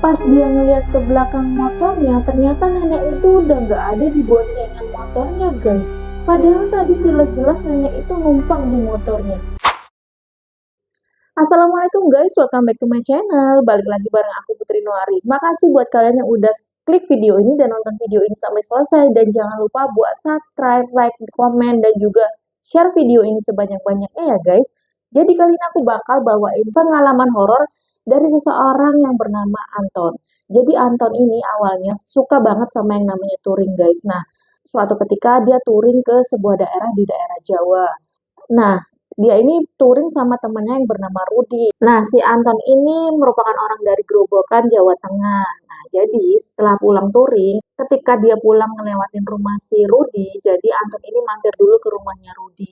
Pas dia ngeliat ke belakang motornya, ternyata nenek itu udah nggak ada di boncengan motornya, guys. Padahal tadi jelas-jelas nenek itu numpang di motornya. Assalamualaikum guys, welcome back to my channel. Balik lagi bareng aku Putri Nuari. Makasih buat kalian yang udah klik video ini dan nonton video ini sampai selesai. Dan jangan lupa buat subscribe, like, komen, dan juga share video ini sebanyak-banyaknya ya guys. Jadi kali ini aku bakal bawain pengalaman horor dari seseorang yang bernama Anton. Jadi Anton ini awalnya suka banget sama yang namanya touring guys. Nah, suatu ketika dia touring ke sebuah daerah di daerah Jawa. Nah, dia ini touring sama temannya yang bernama Rudi. Nah, si Anton ini merupakan orang dari Grobogan, Jawa Tengah. Nah, jadi setelah pulang touring, ketika dia pulang ngelewatin rumah si Rudi, jadi Anton ini mampir dulu ke rumahnya Rudi.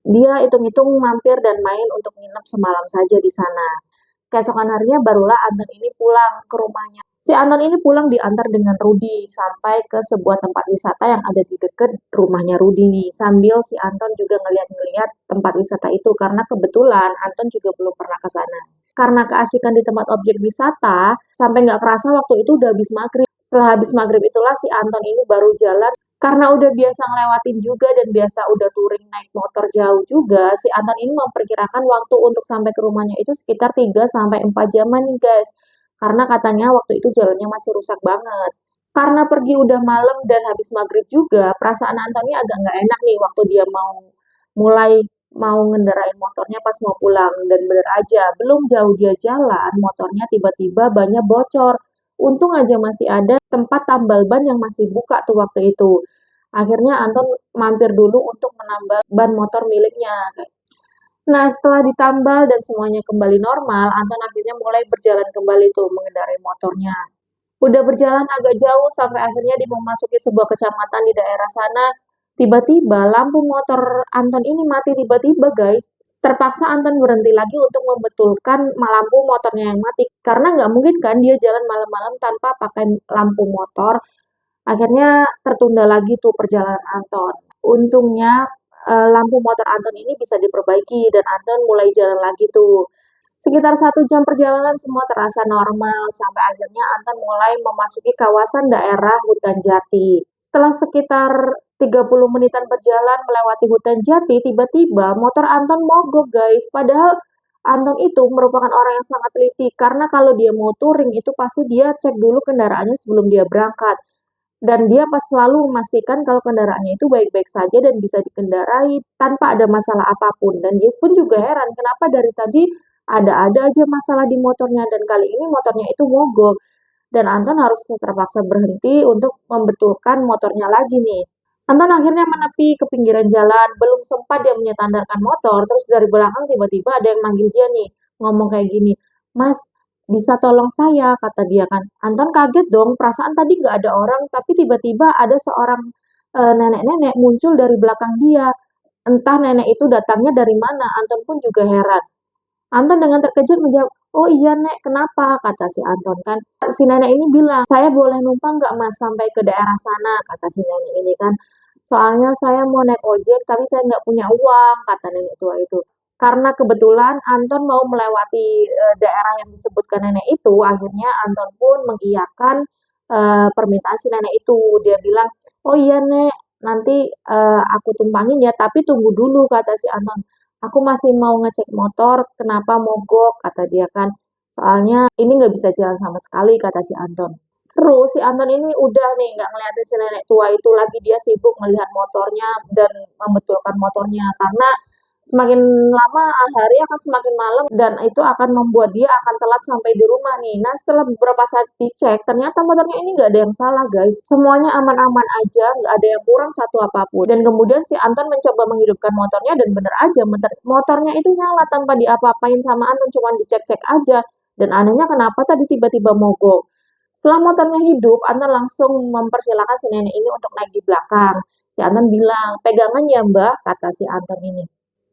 Dia hitung-hitung mampir dan main untuk nginep semalam saja di sana. Keesokan harinya barulah Anton ini pulang ke rumahnya. Si Anton ini pulang diantar dengan Rudi sampai ke sebuah tempat wisata yang ada di dekat rumahnya Rudi nih. Sambil si Anton juga ngeliat-ngeliat tempat wisata itu karena kebetulan Anton juga belum pernah ke sana. Karena keasikan di tempat objek wisata, sampai nggak kerasa waktu itu udah habis maghrib. Setelah habis maghrib itulah si Anton ini baru jalan. Karena udah biasa ngelewatin juga dan biasa udah touring naik motor jauh juga, si Anton ini memperkirakan waktu untuk sampai ke rumahnya itu sekitar 3-4 jaman nih guys. Karena katanya waktu itu jalannya masih rusak banget. Karena pergi udah malam dan habis maghrib juga, perasaan Anton ini agak nggak enak nih waktu dia mau ngendarain motornya pas mau pulang. Dan bener aja, belum jauh dia jalan, motornya tiba-tiba bannya bocor. Untung aja masih ada tempat tambal ban yang masih buka tuh waktu itu. Akhirnya Anton mampir dulu untuk menambal ban motor miliknya. Nah, setelah ditambal dan semuanya kembali normal, Anton akhirnya mulai berjalan kembali tuh mengendarai motornya. Udah berjalan agak jauh sampai akhirnya dia memasuki sebuah kecamatan di daerah sana. Tiba-tiba lampu motor Anton ini mati tiba-tiba guys. Terpaksa Anton berhenti lagi untuk membetulkan lampu motornya yang mati. Karena nggak mungkin kan dia jalan malam-malam tanpa pakai lampu motor. Akhirnya tertunda lagi tuh perjalanan Anton. Untungnya lampu motor Anton ini bisa diperbaiki dan Anton mulai jalan lagi tuh. Sekitar 1 jam perjalanan semua terasa normal, sampai akhirnya Anton mulai memasuki kawasan daerah hutan jati. Setelah sekitar 30 menitan berjalan melewati hutan jati, tiba-tiba motor Anton mogok guys. Padahal Anton itu merupakan orang yang sangat teliti, karena kalau dia mau touring itu pasti dia cek dulu kendaraannya sebelum dia berangkat. Dan dia pas selalu memastikan kalau kendaraannya itu baik-baik saja dan bisa dikendarai tanpa ada masalah apapun. Dan dia pun juga heran kenapa dari tadi ada-ada aja masalah di motornya dan kali ini motornya itu mogok. Dan Anton harus terpaksa berhenti untuk membetulkan motornya lagi nih. Anton akhirnya menepi ke pinggiran jalan, belum sempat dia menyandarkan motor, terus dari belakang tiba-tiba ada yang manggil dia nih, ngomong kayak gini, "Mas, bisa tolong saya," kata dia kan. Anton kaget dong, perasaan tadi nggak ada orang, tapi tiba-tiba ada seorang nenek-nenek muncul dari belakang dia. Entah nenek itu datangnya dari mana, Anton pun juga heran. Anton dengan terkejut menjawab, "Oh iya Nek, kenapa?" kata si Anton kan. Si nenek ini bilang, "Saya boleh numpang nggak Mas sampai ke daerah sana?" kata si nenek ini kan. "Soalnya saya mau naik ojek tapi saya nggak punya uang," kata nenek tua itu. Karena kebetulan Anton mau melewati daerah yang disebutkan nenek itu, akhirnya Anton pun mengiyakan permintaan si nenek itu. Dia bilang, "Oh iya Nek, nanti aku tumpangin ya, tapi tunggu dulu," kata si Anton. "Aku masih mau ngecek motor, kenapa mogok," kata dia kan. "Soalnya ini nggak bisa jalan sama sekali," kata si Anton. Terus si Anton ini udah nih nggak ngeliatin si nenek tua itu lagi, dia sibuk melihat motornya dan membetulkan motornya. Karena semakin lama hari akan semakin malam dan itu akan membuat dia akan telat sampai di rumah nih. Nah, setelah beberapa saat dicek, ternyata motornya ini nggak ada yang salah guys. Semuanya aman-aman aja, nggak ada yang kurang satu apapun. Dan kemudian si Anton mencoba menghidupkan motornya dan bener aja motornya itu nyala tanpa diapa-apain sama Anton, cuma dicek-cek aja. Dan anehnya kenapa tadi tiba-tiba mogok. Setelah motornya hidup, Anton langsung mempersilahkan si nenek ini untuk naik di belakang. Si Anton bilang, "Pegangan ya Mbah," kata si Anton ini.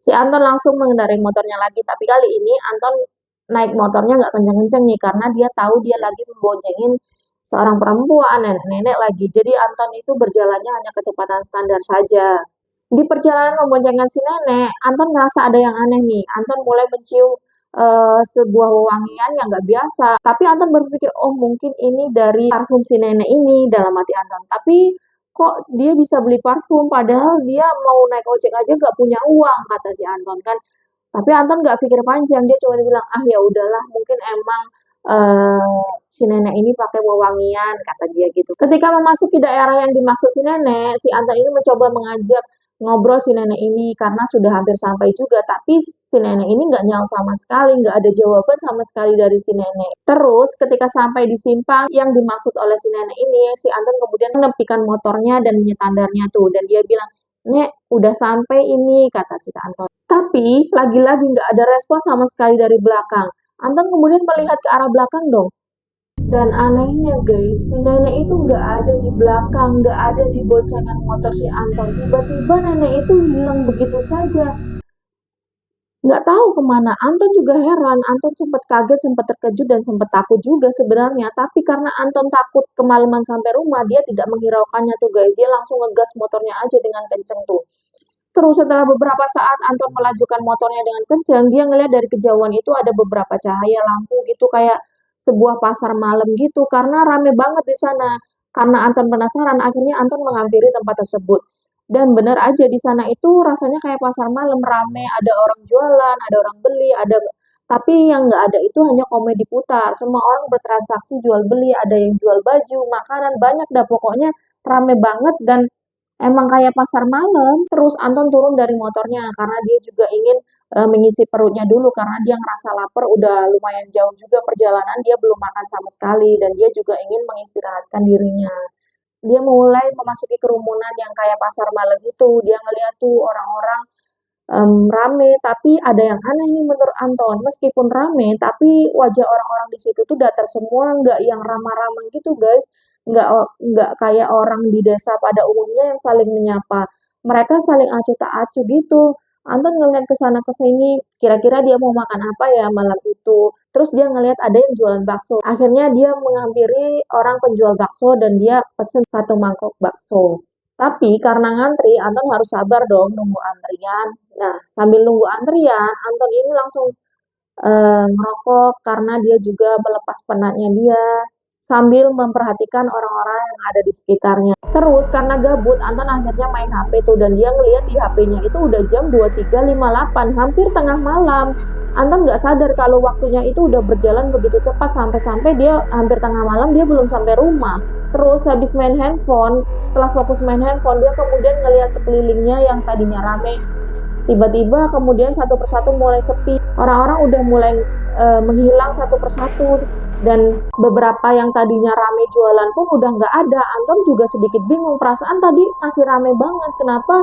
Si Anton langsung mengendarai motornya lagi, tapi kali ini Anton naik motornya nggak kenceng-kenceng nih, karena dia tahu dia lagi memboncengin seorang perempuan, nenek-nenek lagi. Jadi Anton itu berjalannya hanya kecepatan standar saja. Di perjalanan memboncengkan si nenek, Anton ngerasa ada yang aneh nih. Anton mulai mencium sebuah wewangian yang nggak biasa. Tapi Anton berpikir, oh mungkin ini dari parfum si nenek ini dalam hati Anton. Tapi kok dia bisa beli parfum padahal dia mau naik ojek aja nggak punya uang, kata si Anton kan. Tapi Anton nggak pikir panjang, dia cuma bilang, ah ya udahlah, mungkin emang si nenek ini pakai wewangian, kata dia gitu. Ketika memasuki daerah yang dimaksud si nenek, si Anton ini mencoba mengajak ngobrol si nenek ini karena sudah hampir sampai juga, tapi si nenek ini nggak nyaut sama sekali, nggak ada jawaban sama sekali dari si nenek. Terus ketika sampai di simpang yang dimaksud oleh si nenek ini, si Anton kemudian menepikan motornya dan menyetandarnya tuh, dan dia bilang, Nek, udah sampai ini, kata si Anton. Tapi lagi-lagi nggak ada respon sama sekali dari belakang. Anton kemudian melihat ke arah belakang dong. Dan anehnya guys, si nenek itu nggak ada di belakang, nggak ada di boncengan motor si Anton. Tiba-tiba nenek itu hilang begitu saja. Nggak tahu kemana. Anton juga heran. Anton sempat kaget, sempat terkejut, dan sempat takut juga sebenarnya. Tapi karena Anton takut kemalaman sampai rumah, dia tidak menghiraukannya tuh guys. Dia langsung ngegas motornya aja dengan kenceng tuh. Terus setelah beberapa saat Anton melajukan motornya dengan kencang, dia ngelihat dari kejauhan itu ada beberapa cahaya lampu gitu kayak sebuah pasar malam gitu karena rame banget di sana. Karena Anton penasaran, akhirnya Anton menghampiri tempat tersebut. Dan benar aja di sana itu rasanya kayak pasar malam, rame, ada orang jualan, ada orang beli, ada tapi yang nggak ada itu hanya komedi putar. Semua orang bertransaksi jual beli, ada yang jual baju, makanan, banyak dah pokoknya rame banget dan emang kayak pasar malam. Terus Anton turun dari motornya karena dia juga ingin mengisi perutnya dulu karena dia ngerasa lapar, udah lumayan jauh juga perjalanan, dia belum makan sama sekali dan dia juga ingin mengistirahatkan dirinya. Dia mulai memasuki kerumunan yang kayak pasar malam itu. Dia ngeliat tuh orang-orang rame, tapi ada yang aneh nih menurut Anton. Meskipun rame, tapi wajah orang-orang di situ tuh datar semua, nggak yang ramah-ramah gitu guys. Nggak kayak orang di desa pada umumnya yang saling menyapa. Mereka saling acuh tak acuh gitu. Anton ngeliat ke sana ke sini, kira-kira dia mau makan apa ya malam itu. Terus dia ngeliat ada yang jualan bakso. Akhirnya dia menghampiri orang penjual bakso dan dia pesen satu mangkok bakso. Tapi karena ngantri, Anton harus sabar dong nunggu antrian. Nah, sambil nunggu antrian, Anton ini langsung ngerokok karena dia juga melepas penatnya dia sambil memperhatikan orang-orang yang ada di sekitarnya. Terus karena gabut, Anton akhirnya main HP tuh dan dia ngeliat di HP-nya itu udah jam 23.58, hampir tengah malam. Anton nggak sadar kalau waktunya itu udah berjalan begitu cepat sampai-sampai dia hampir tengah malam dia belum sampai rumah. Terus habis main handphone, setelah fokus main handphone, dia kemudian ngeliat sekelilingnya yang tadinya rame. Tiba-tiba kemudian satu persatu mulai sepi. Orang-orang udah mulai menghilang satu persatu. Dan beberapa yang tadinya rame jualan pun udah nggak ada. Anton juga sedikit bingung. Perasaan tadi masih rame banget. Kenapa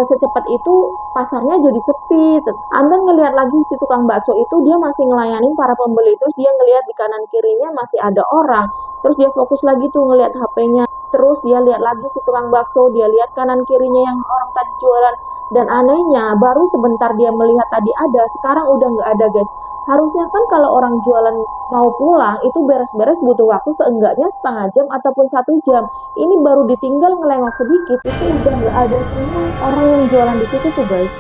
secepat itu pasarnya jadi sepi? Anton ngelihat lagi si tukang bakso itu dia masih ngelayanin para pembeli. Terus dia ngelihat di kanan kirinya masih ada orang. Terus dia fokus lagi tuh ngelihat HP-nya. Terus dia lihat lagi si tukang bakso. Dia lihat kanan kirinya yang orang tadi jualan. Dan anehnya, baru sebentar dia melihat tadi ada, sekarang udah nggak ada guys. Harusnya kan kalau orang jualan mau pulang, itu beres-beres butuh waktu seenggaknya setengah jam ataupun 1 jam. Ini baru ditinggal ngelengok sedikit, itu udah nggak ada semua orang yang jualan di situ tuh guys.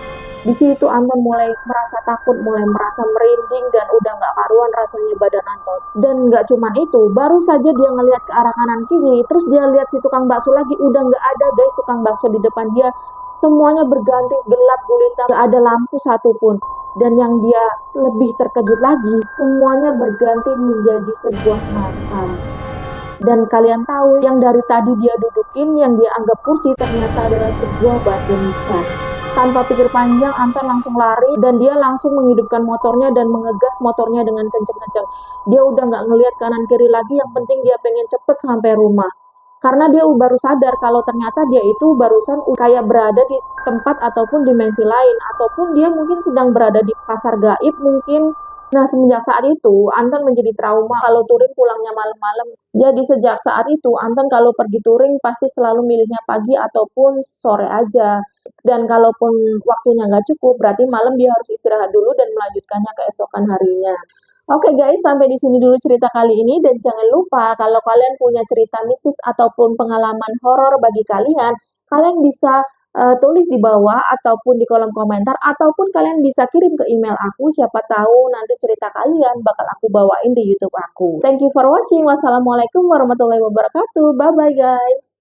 Di situ Anton mulai merasa takut, mulai merasa merinding dan udah nggak karuan rasanya badan Anton. Dan nggak cuman itu, baru saja dia ngelihat ke arah kanan kiri, terus dia lihat si tukang bakso lagi, udah nggak ada guys tukang bakso di depan dia. Semuanya berganti gelap gulita, nggak ada lampu satupun. Dan yang dia lebih terkejut lagi, semuanya berganti menjadi sebuah makam. Dan kalian tahu, yang dari tadi dia dudukin, yang dia anggap kursi, ternyata adalah sebuah batu nisan. Tanpa pikir panjang, Anton langsung lari dan dia langsung menghidupkan motornya dan mengegas motornya dengan kenceng-kenceng. Dia udah nggak ngelihat kanan kiri lagi, yang penting dia pengen cepet sampai rumah. Karena dia baru sadar kalau ternyata dia itu barusan kayak berada di tempat ataupun dimensi lain. Ataupun dia mungkin sedang berada di pasar gaib mungkin. Nah, semenjak saat itu, Anton menjadi trauma kalau touring pulangnya malam-malam. Jadi sejak saat itu, Anton kalau pergi touring pasti selalu milihnya pagi ataupun sore aja. Dan kalaupun waktunya nggak cukup, berarti malam dia harus istirahat dulu dan melanjutkannya keesokan harinya. Oke guys, sampai di sini dulu cerita kali ini dan jangan lupa kalau kalian punya cerita mistis ataupun pengalaman horor bagi kalian, kalian bisa tulis di bawah ataupun di kolom komentar, ataupun kalian bisa kirim ke email aku, siapa tahu nanti cerita kalian bakal aku bawain di YouTube aku. Thank you for watching. Wassalamualaikum warahmatullahi wabarakatuh. Bye-bye guys.